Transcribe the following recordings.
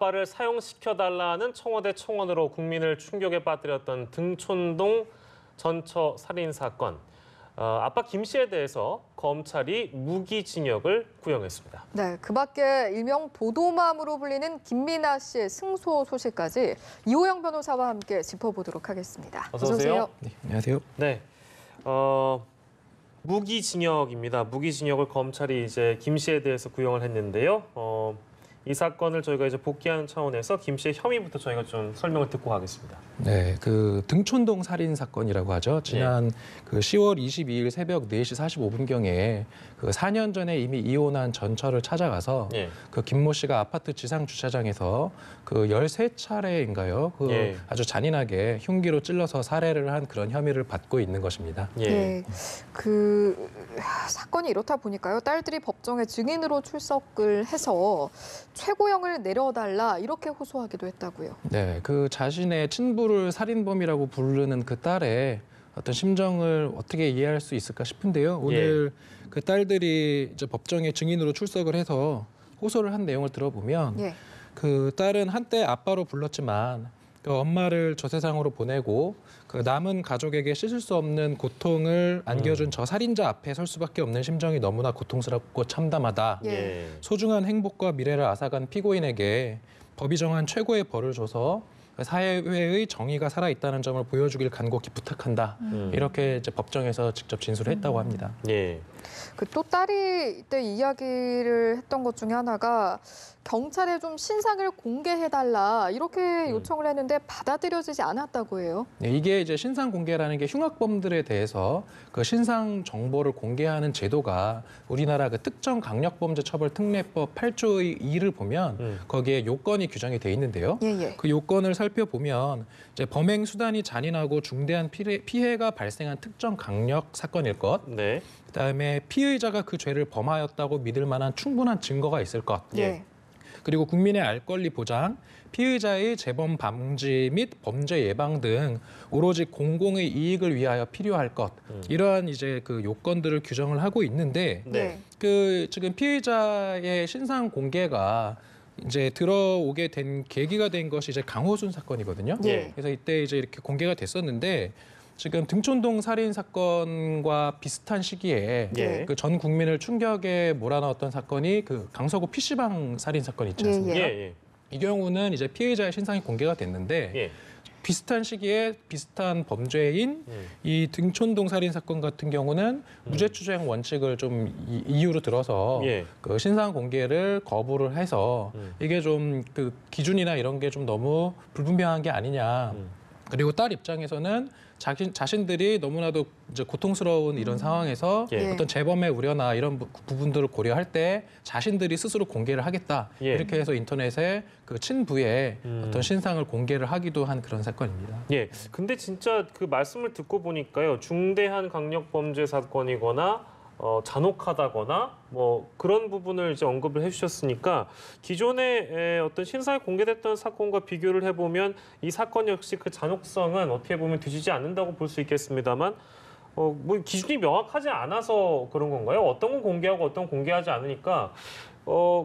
아빠를 사형시켜달라는 청와대 청원으로 국민을 충격에 빠뜨렸던 등촌동 전처 살인 사건. 아빠 김 씨에 대해서 검찰이 무기징역을 구형했습니다. 네, 그밖에 일명 도도맘으로 불리는 김민아 씨의 승소 소식까지 이호영 변호사와 함께 짚어보도록 하겠습니다. 어서 오세요. 네, 안녕하세요. 네, 무기징역입니다. 무기징역을 검찰이 이제 김 씨에 대해서 구형을 했는데요. 이 사건을 저희가 이제 복귀하는 차원에서 김 씨의 혐의부터 저희가 좀 설명을 듣고 가겠습니다. 네, 그 등촌동 살인 사건이라고 하죠. 지난 그 10월 22일 새벽 4시 45분경에 그 4년 전에 이미 이혼한 전처를 찾아가서 그 김모 씨가 아파트 지상 주차장에서 그 13차례인가요? 그 아주 잔인하게 흉기로 찔러서 살해를 한 그런 혐의를 받고 있는 것입니다. 네, 그 사건이 이렇다 보니까요. 딸들이 법정에 증인으로 출석을 해서 최고형을 내려달라 이렇게 호소하기도 했다고요. 네, 그 자신의 친부를 살인범이라고 부르는 그 딸의 어떤 심정을 어떻게 이해할 수 있을까 싶은데요. 오늘 그 딸들이 이제 법정에 증인으로 출석을 해서 호소를 한 내용을 들어보면 그 딸은 한때 아빠로 불렀지만 그 엄마를 저 세상으로 보내고 그 남은 가족에게 씻을 수 없는 고통을 안겨준 저 살인자 앞에 설 수밖에 없는 심정이 너무나 고통스럽고 참담하다. 소중한 행복과 미래를 앗아간 피고인에게 법이 정한 최고의 벌을 줘서 사회의 정의가 살아있다는 점을 보여주길 간곡히 부탁한다. 이렇게 이제 법정에서 직접 진술을 했다고 합니다. 그 또 딸이 이때 이야기를 했던 것 중에 하나가 경찰에 좀 신상을 공개해달라 이렇게 요청을 했는데 받아들여지지 않았다고 해요. 네, 이게 이제 신상 공개라는 게 흉악범들에 대해서 그 신상 정보를 공개하는 제도가 우리나라 그 특정 강력범죄처벌특례법 8조의 2를 보면 거기에 요건이 규정이 돼 있는데요. 그 요건을 살펴보면 이제 범행 수단이 잔인하고 중대한 피해가 발생한 특정 강력 사건일 것. 그다음에 피의자가 그 죄를 범하였다고 믿을 만한 충분한 증거가 있을 것. 그리고 국민의 알 권리 보장, 피의자의 재범 방지 및 범죄 예방 등 오로지 공공의 이익을 위하여 필요할 것. 이러한 이제 그 요건들을 규정을 하고 있는데 그 지금 피의자의 신상 공개가 이제 들어오게 된 계기가 된 것이 이제 강호순 사건이거든요. 그래서 이때 이제 이렇게 공개가 됐었는데 지금 등촌동 살인 사건과 비슷한 시기에 그 전 국민을 충격에 몰아넣었던 사건이 그 강서구 PC방 살인 사건 있지 않습니까? 이 경우는 이제 피해자의 신상이 공개가 됐는데 비슷한 시기에 비슷한 범죄인 이 등촌동 살인 사건 같은 경우는 무죄추정 원칙을 좀 이유로 들어서 그 신상 공개를 거부를 해서 이게 좀 그 기준이나 이런 게 좀 너무 불분명한 게 아니냐. 그리고 딸 입장에서는 자신들이 너무나도 이제 고통스러운 이런 상황에서 어떤 재범의 우려나 이런 부분들을 고려할 때 자신들이 스스로 공개를 하겠다. 이렇게 해서 인터넷에 그 친부의 어떤 신상을 공개를 하기도 한 그런 사건입니다. 근데 진짜 그 말씀을 듣고 보니까요. 중대한 강력범죄 사건이거나 잔혹하다거나 뭐 그런 부분을 이제 언급을 해주셨으니까 기존에 어떤 신상이 공개됐던 사건과 비교를 해보면 이 사건 역시 그 잔혹성은 어떻게 보면 뒤지지 않는다고 볼 수 있겠습니다만 뭐 기준이 명확하지 않아서 그런 건가요? 어떤 건 공개하고 어떤 건 공개하지 않으니까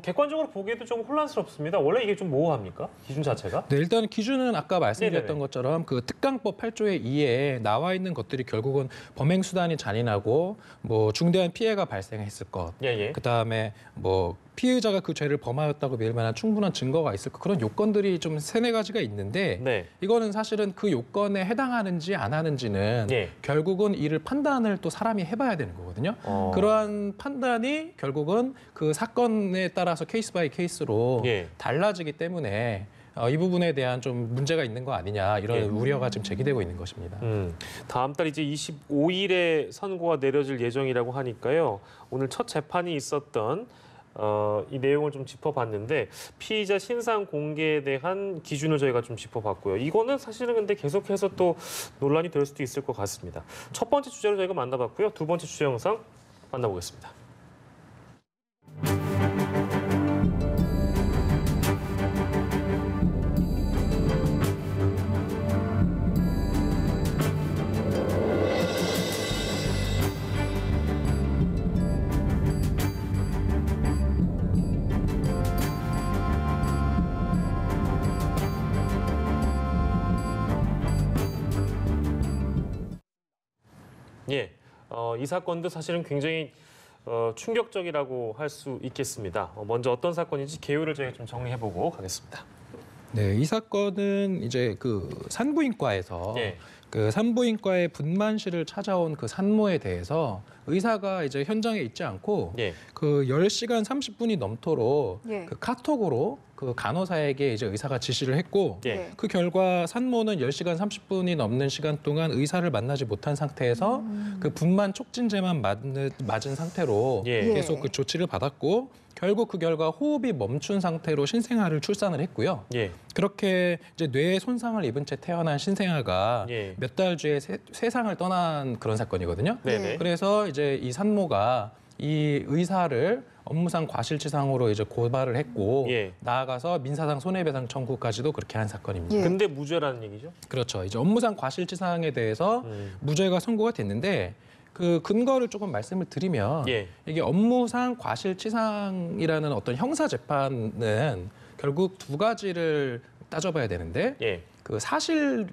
객관적으로 보기에도 좀 혼란스럽습니다. 원래 이게 좀 모호합니까? 기준 자체가? 네, 일단 기준은 아까 말씀드렸던 것처럼 그 특강법 8조의 2에 나와 있는 것들이 결국은 범행 수단이 잔인하고 뭐 중대한 피해가 발생했을 것. 그다음에 뭐 피의자가 그 죄를 범하였다고 믿을 만한 충분한 증거가 있을 것. 그런 요건들이 좀 세네 가지가 있는데 이거는 사실은 그 요건에 해당하는지 안 하는지는 결국은 이를 판단을 또 사람이 해봐야 되는 거거든요. 그러한 판단이 결국은 그 사건에 따라서 케이스 바이 케이스로 달라지기 때문에 이 부분에 대한 좀 문제가 있는 거 아니냐 이런 우려가 지금 제기되고 있는 것입니다. 다음 달 이제 25일에 선고가 내려질 예정이라고 하니까요. 오늘 첫 재판이 있었던 이 내용을 좀 짚어봤는데 피의자 신상 공개에 대한 기준을 저희가 좀 짚어봤고요. 이거는 사실은 근데 계속해서 또 논란이 될 수도 있을 것 같습니다. 첫 번째 주제로 저희가 만나봤고요. 두 번째 주제 영상 만나보겠습니다. 예, 이 사건도 사실은 굉장히 충격적이라고 할 수 있겠습니다. 먼저 어떤 사건인지 개요를 저희가 좀 정리해보고 가겠습니다. 네, 이 사건은 이제 그 산부인과에서 예. 그 산부인과의 분만실을 찾아온 그 산모에 대해서 의사가 이제 현장에 있지 않고 예. 그 10시간 30분이 넘도록 예. 그 카톡으로 그 간호사에게 이제 의사가 지시를 했고 예. 그 결과 산모는 10시간 30분이 넘는 시간 동안 의사를 만나지 못한 상태에서 그 분만 촉진제만 맞은 상태로 예. 계속 그 조치를 받았고 결국 그 결과 호흡이 멈춘 상태로 신생아를 출산을 했고요. 예. 그렇게 이제 뇌에 손상을 입은 채 태어난 신생아가 예. 몇 달 뒤에 세상을 떠난 그런 사건이거든요. 네네. 그래서 이제 이 산모가 이 의사를 업무상 과실치상으로 이제 고발을 했고 예. 나아가서 민사상 손해배상 청구까지도 그렇게 한 사건입니다. 예. 근데 무죄라는 얘기죠? 그렇죠. 이제 업무상 과실치상에 대해서 무죄가 선고가 됐는데 그 근거를 조금 말씀을 드리면 예. 이게 업무상 과실치상이라는 어떤 형사 재판은 결국 두 가지를 따져봐야 되는데 예. 그 사실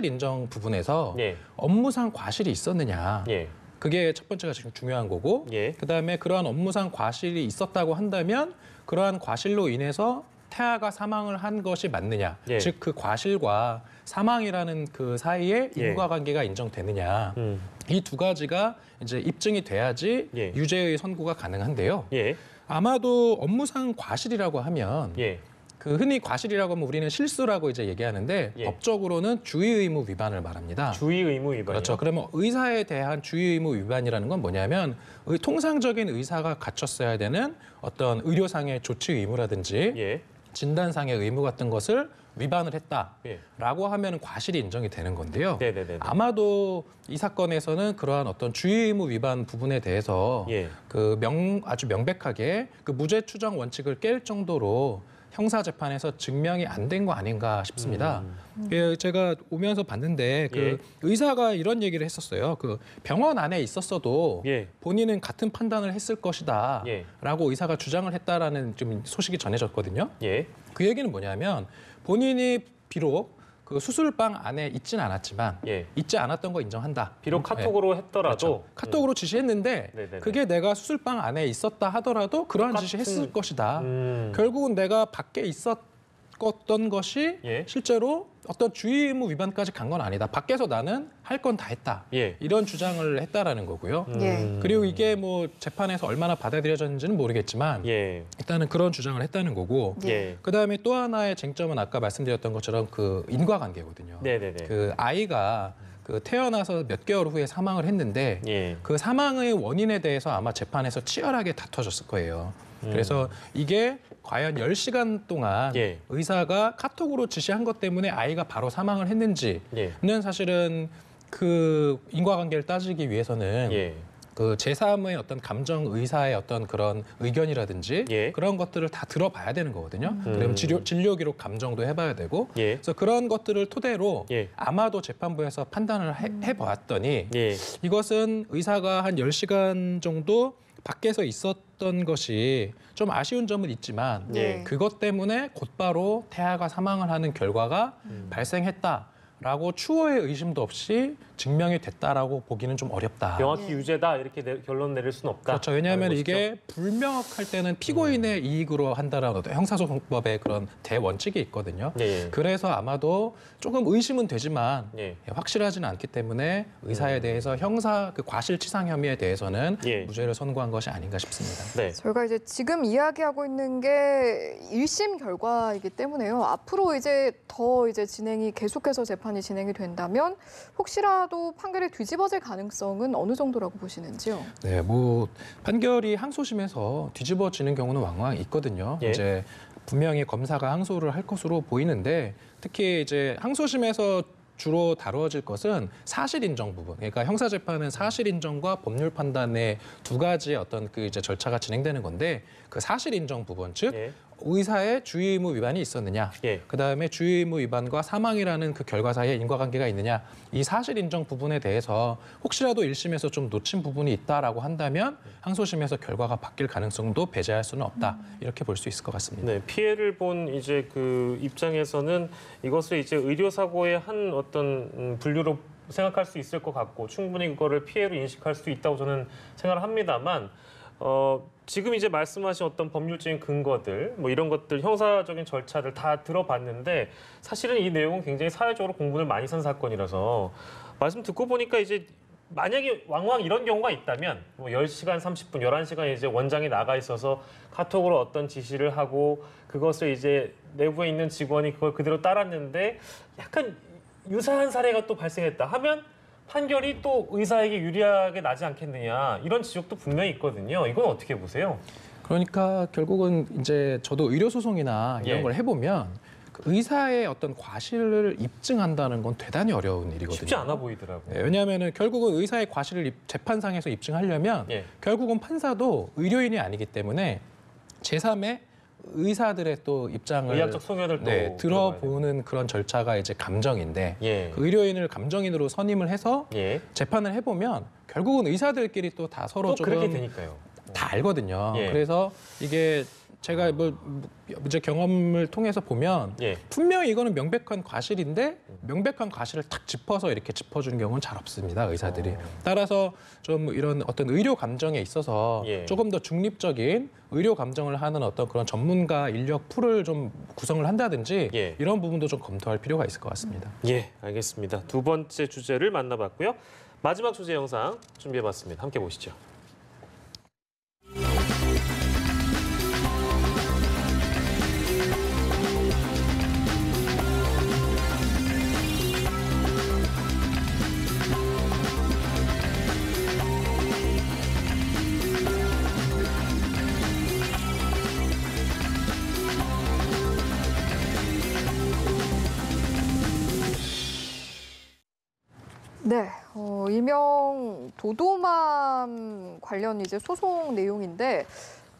인정 부분에서 예. 업무상 과실이 있었느냐 예. 그게 첫 번째가 지금 중요한 거고 예. 그다음에 그러한 업무상 과실이 있었다고 한다면 그러한 과실로 인해서 태아가 사망을 한 것이 맞느냐 예. 즉 그 과실과 사망이라는 그 사이에 예. 인과관계가 인정되느냐 이 두 가지가 이제 입증이 돼야지 예. 유죄의 선고가 가능한데요. 예. 아마도 업무상 과실이라고 하면 예. 그 흔히 과실이라고 하면 우리는 실수라고 이제 얘기하는데 예. 법적으로는 주의 의무 위반을 말합니다. 주의 의무 위반이요. 그렇죠. 그러면 의사에 대한 주의 의무 위반이라는 건 뭐냐면 통상적인 의사가 갖췄어야 되는 어떤 의료상의 조치 의무라든지 예. 진단상의 의무 같은 것을 위반을 예. 했다라고 하면 과실이 인정이 되는 건데요. 네네네. 아마도 이 사건에서는 그러한 어떤 주의 의무 위반 부분에 대해서 예. 아주 명백하게 그 무죄 추정 원칙을 깰 정도로 형사 재판에서 증명이 안 된 거 아닌가 싶습니다. 예, 제가 오면서 봤는데 그 예. 의사가 이런 얘기를 했었어요. 그 병원 안에 있었어도 예. 본인은 같은 판단을 했을 것이다라고 예. 의사가 주장을 했다라는 좀 소식이 전해졌거든요. 예. 그 얘기는 뭐냐면 본인이 비록 그 수술방 안에 있지는 않았지만 예. 있지 않았던 거 인정한다. 비록 네. 카톡으로 했더라도 그렇죠. 카톡으로 지시했는데 네네네. 그게 내가 수술방 안에 있었다 하더라도 그러한 똑같은- 지시했을 것이다. 음. 결국은 내가 밖에 있었던 것이 예. 실제로 어떤 주의 의무 위반까지 간 건 아니다. 밖에서 나는 할 건 다 했다. 예. 이런 주장을 했다라는 거고요. 예. 그리고 이게 뭐 재판에서 얼마나 받아들여졌는지는 모르겠지만 예. 일단은 그런 주장을 했다는 거고 예. 그다음에 또 하나의 쟁점은 아까 말씀드렸던 것처럼 그 인과관계거든요. 네네네. 그 아이가 그 태어나서 몇 개월 후에 사망을 했는데 예. 그 사망의 원인에 대해서 아마 재판에서 치열하게 다퉈졌을 거예요. 그래서 이게 과연 10시간 동안 예. 의사가 카톡으로 지시한 것 때문에 아이가 바로 사망을 했는지는 예. 사실은 그 인과관계를 따지기 위해서는 예. 그 제3의 어떤 감정 의사의 어떤 그런 의견이라든지 예. 그런 것들을 다 들어봐야 되는 거거든요. 그러면 진료 기록 감정도 해봐야 되고 예. 그래서 그런 것들을 토대로 예. 아마도 재판부에서 판단을 해보았더니 예. 이것은 의사가 한 10시간 정도 밖에서 있었던 것이 좀 아쉬운 점은 있지만 예. 그것 때문에 곧바로 태아가 사망을 하는 결과가 발생했다라고 추호의 의심도 없이 증명이 됐다라고 보기는 좀 어렵다. 명확히 예. 유죄다 이렇게 결론 내릴 수는 없다. 그렇죠. 왜냐하면 라는 이게 불명확할 때는 피고인의 이익으로 한다라는 어떤 형사소송법의 그런 대원칙이 있거든요. 것이죠. 예. 그래서 아마도 조금 의심은 되지만 예. 확실하지는 않기 때문에 의사에 대해서 형사 그 과실치상 혐의에 대해서는 예. 무죄를 선고한 것이 아닌가 싶습니다. 네. 저희가 이제 지금 이야기하고 있는 게 1심 결과이기 때문에요. 앞으로 이제 더 이제 계속해서 재판이 진행이 된다면 혹시라도 판결이 뒤집어질 가능성은 어느 정도라고 보시는지요? 네, 뭐 판결이 항소심에서 뒤집어지는 경우는 왕왕 있거든요. 예. 이제 분명히 검사가 항소를 할 것으로 보이는데 특히 이제 항소심에서 주로 다루어질 것은 사실 인정 부분. 그러니까 형사 재판은 사실 인정과 법률 판단의 두 가지의 어떤 그 이제 절차가 진행되는 건데 그 사실 인정 부분, 즉 예. 의사의 주의 의무 위반이 있었느냐, 예. 그다음에 주의 의무 위반과 사망이라는 그 결과 사이에 인과관계가 있느냐, 이 사실 인정 부분에 대해서 혹시라도 1심에서 좀 놓친 부분이 있다라고 한다면 항소심에서 결과가 바뀔 가능성도 배제할 수는 없다. 이렇게 볼 수 있을 것 같습니다. 네, 피해를 본 이제 그 입장에서는 이것을 이제 의료 사고의 한 어떤 분류로 생각할 수 있을 것 같고 충분히 그거를 피해로 인식할 수 있다고 저는 생각을 합니다만 지금 이제 말씀하신 어떤 법률적인 근거들 뭐 이런 것들 형사적인 절차들 다 들어봤는데 사실은 이 내용은 굉장히 사회적으로 공분을 많이 산 사건이라서 말씀 듣고 보니까 이제 만약에 왕왕 이런 경우가 있다면 뭐 10시간 30분 11시간 이제 원장이 나가 있어서 카톡으로 어떤 지시를 하고 그것을 이제 내부에 있는 직원이 그걸 그대로 따랐는데 약간 유사한 사례가 또 발생했다 하면 판결이 또 의사에게 유리하게 나지 않겠느냐 이런 지적도 분명히 있거든요. 이건 어떻게 보세요? 그러니까 결국은 이제 저도 의료 소송이나 이런 예. 걸 해보면 그 의사의 어떤 과실을 입증한다는 건 대단히 어려운 일이거든요. 쉽지 않아 보이더라고요. 네, 왜냐하면은 결국은 의사의 과실을 재판상에서 입증하려면 예. 결국은 판사도 의료인이 아니기 때문에 제3의 의사들의 또 입장을 의학적 소견을 또 네, 들어보는 그런 절차가 이제 감정인데 예. 그 의료인을 감정인으로 선임을 해서 예. 재판을 해보면 결국은 의사들끼리 또 다 서로 또 조금 그렇게 되니까요. 다 알거든요. 예. 그래서 이게 제가 뭐 이제 경험을 통해서 보면 예. 분명히 이거는 명백한 과실인데 명백한 과실을 탁 짚어서 이렇게 짚어주는 경우는 잘 없습니다. 의사들이. 따라서 좀 이런 어떤 의료 감정에 있어서 예. 조금 더 중립적인 의료 감정을 하는 어떤 그런 전문가 인력 풀을 좀 구성을 한다든지 예. 이런 부분도 좀 검토할 필요가 있을 것 같습니다. 예, 알겠습니다. 두 번째 주제를 만나봤고요. 마지막 주제 영상 준비해봤습니다. 함께 보시죠. 네, 일명 도도맘 관련 이제 소송 내용인데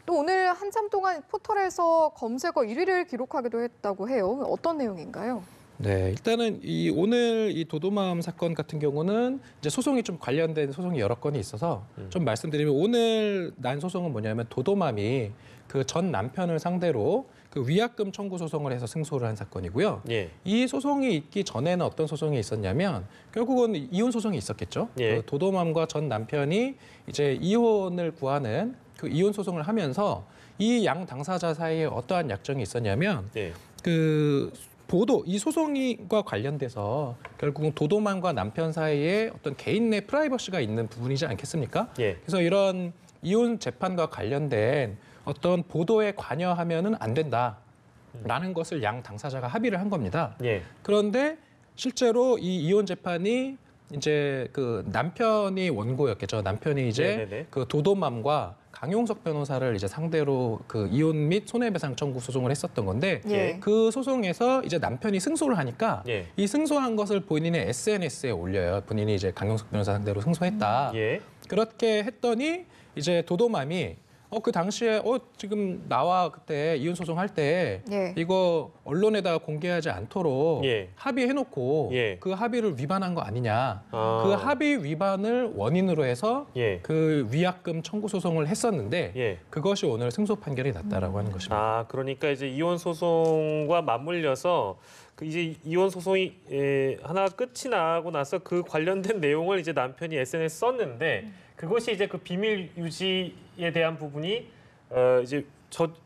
또 오늘 한참 동안 포털에서 검색어 1위를 기록하기도 했다고 해요. 어떤 내용인가요? 네, 일단은 오늘 이 도도맘 사건 같은 경우는 이제 소송이 좀 관련된 소송이 여러 건이 있어서 좀 말씀드리면 오늘 난 소송은 뭐냐면 도도맘이 그 전 남편을 상대로 그 위약금 청구 소송을 해서 승소를 한 사건이고요. 예. 이 소송이 있기 전에는 어떤 소송이 있었냐면 결국은 이혼 소송이 있었겠죠. 예. 그 도도맘과 전 남편이 이제 이혼을 구하는 그 이혼 소송을 하면서 이 양 당사자 사이에 어떠한 약정이 있었냐면 예. 그 이 소송과 관련돼서 결국은 도도맘과 남편 사이에 어떤 개인 내 프라이버시가 있는 부분이지 않겠습니까? 예. 그래서 이런 이혼 재판과 관련된 어떤 보도에 관여하면은 안 된다라는 것을 양 당사자가 합의를 한 겁니다. 예. 그런데 실제로 이 이혼 재판이 이제 그 남편이 원고였겠죠. 남편이 이제 네네네. 그 도도맘과 강용석 변호사를 이제 상대로 그 이혼 및 손해배상 청구 소송을 했었던 건데 예. 그 소송에서 이제 남편이 승소를 하니까 예. 이 승소한 것을 본인의 SNS에 올려요. 본인이 이제 강용석 변호사 상대로 승소했다. 예. 그렇게 했더니 이제 도도맘이 그 당시에 지금 나와 그때 이혼 소송할 때 예. 이거 언론에다가 공개하지 않도록 예. 합의해놓고 예. 그 합의를 위반한 거 아니냐. 아. 그 합의 위반을 원인으로 해서 예. 그 위약금 청구 소송을 했었는데 예. 그것이 오늘 승소 판결이 났다라고 하는 것입니다. 아, 그러니까 이제 이혼 소송과 맞물려서 그 이제 이혼 소송이 하나 끝이 나고 나서 그 관련된 내용을 이제 남편이 SNS 썼는데 그것이 이제 그 비밀 유지에 대한 부분이 이제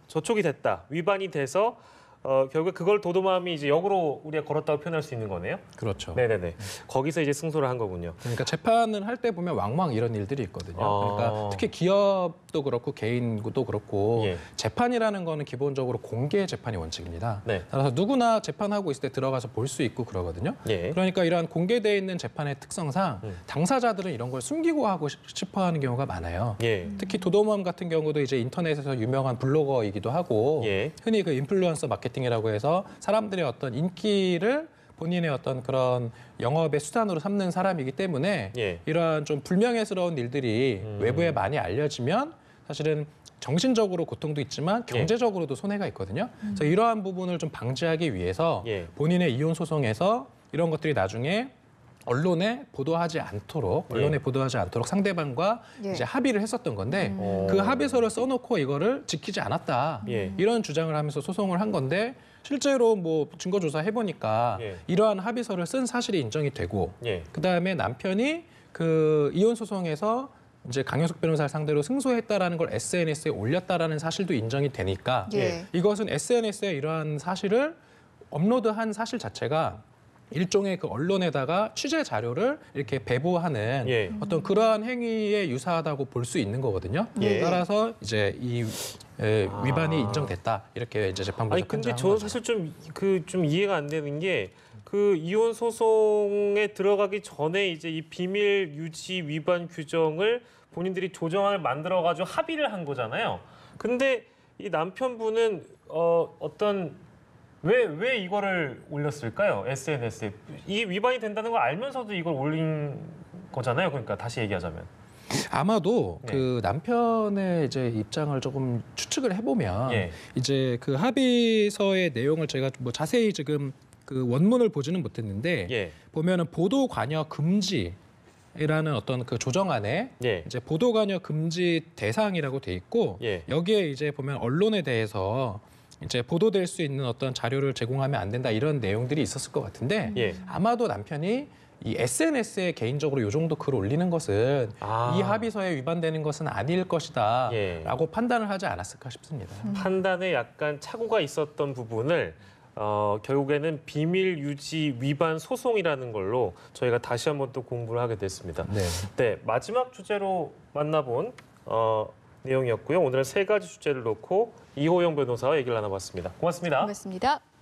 저촉이 됐다, 위반이 돼서 결국에 그걸 도도맘이 이제 역으로 우리가 걸었다고 표현할 수 있는 거네요. 그렇죠. 네네네. 거기서 이제 승소를 한 거군요. 그러니까 재판을 할 때 보면 왕왕 이런 일들이 있거든요. 아. 그러니까 특히 기업도 그렇고 개인도 그렇고 예. 재판이라는 거는 기본적으로 공개 재판이 원칙입니다. 네. 따라서 누구나 재판하고 있을 때 들어가서 볼 수 있고 그러거든요. 예. 그러니까 이러한 공개되어 있는 재판의 특성상 당사자들은 이런 걸 숨기고 하고 싶어 하는 경우가 많아요. 예. 특히 도도맘 같은 경우도 이제 인터넷에서 유명한 블로거이기도 하고 예. 흔히 그 인플루언서 마케팅이라고 해서 사람들의 어떤 인기를 본인의 어떤 그런 영업의 수단으로 삼는 사람이기 때문에 예. 이러한 좀 불명예스러운 일들이 외부에 많이 알려지면 사실은 정신적으로 고통도 있지만 경제적으로도 손해가 있거든요. 그래서 이러한 부분을 좀 방지하기 위해서 예. 본인의 이혼 소송에서 이런 것들이 나중에 언론에 보도하지 않도록 상대방과 예. 이제 합의를 했었던 건데 오. 그 합의서를 써놓고 이거를 지키지 않았다 예. 이런 주장을 하면서 소송을 한 건데 실제로 뭐 증거 조사해 보니까 예. 이러한 합의서를 쓴 사실이 인정이 되고 예. 그다음에 남편이 그 이혼 소송에서 이제 강효석 변호사를 상대로 승소했다라는 걸 SNS에 올렸다라는 사실도 인정이 되니까 예. 이것은 SNS에 이러한 사실을 업로드한 사실 자체가 일종의 그 언론에다가 취재 자료를 이렇게 배보하는 예. 어떤 그러한 행위에 유사하다고 볼 수 있는 거거든요. 예. 따라서 이제 이 위반이 인정됐다 이렇게 이제 재판부에서 아니 근데 판정한 저는 거죠. 사실 좀 이해가 안 되는 게 그 이혼 소송에 들어가기 전에 이제 이 비밀 유지 위반 규정을 본인들이 조정안을 만들어 가지고 합의를 한 거잖아요. 근데 이 남편분은 어떤 왜 이거를 올렸을까요? SNS에 이 위반이 된다는 걸 알면서도 이걸 올린 거잖아요. 그러니까 다시 얘기하자면. 아마도 네. 그 남편의 이제 입장을 조금 추측을 해보면 예. 이제 그 합의서의 내용을 제가 뭐 자세히 지금 그 원문을 보지는 못했는데 예. 보면은 보도 관여 금지라는 어떤 그 조정안에 예. 이제 보도 관여 금지 대상이라고 돼 있고 예. 여기에 이제 보면 언론에 대해서 이제 보도될 수 있는 어떤 자료를 제공하면 안 된다 이런 내용들이 있었을 것 같은데 예. 아마도 남편이 이 SNS에 개인적으로 이 정도 글 올리는 것은 이 합의서에 위반되는 것은 아닐 것이다라고 예. 판단을 하지 않았을까 싶습니다. 판단에 약간 착오가 있었던 부분을 결국에는 비밀 유지 위반 소송이라는 걸로 저희가 다시 한번 또 공부를 하게 됐습니다. 네. 네, 마지막 주제로 만나본 내용이었고요. 오늘은 세 가지 주제를 놓고 이호영 변호사와 얘기를 나눠봤습니다. 고맙습니다. 고맙습니다.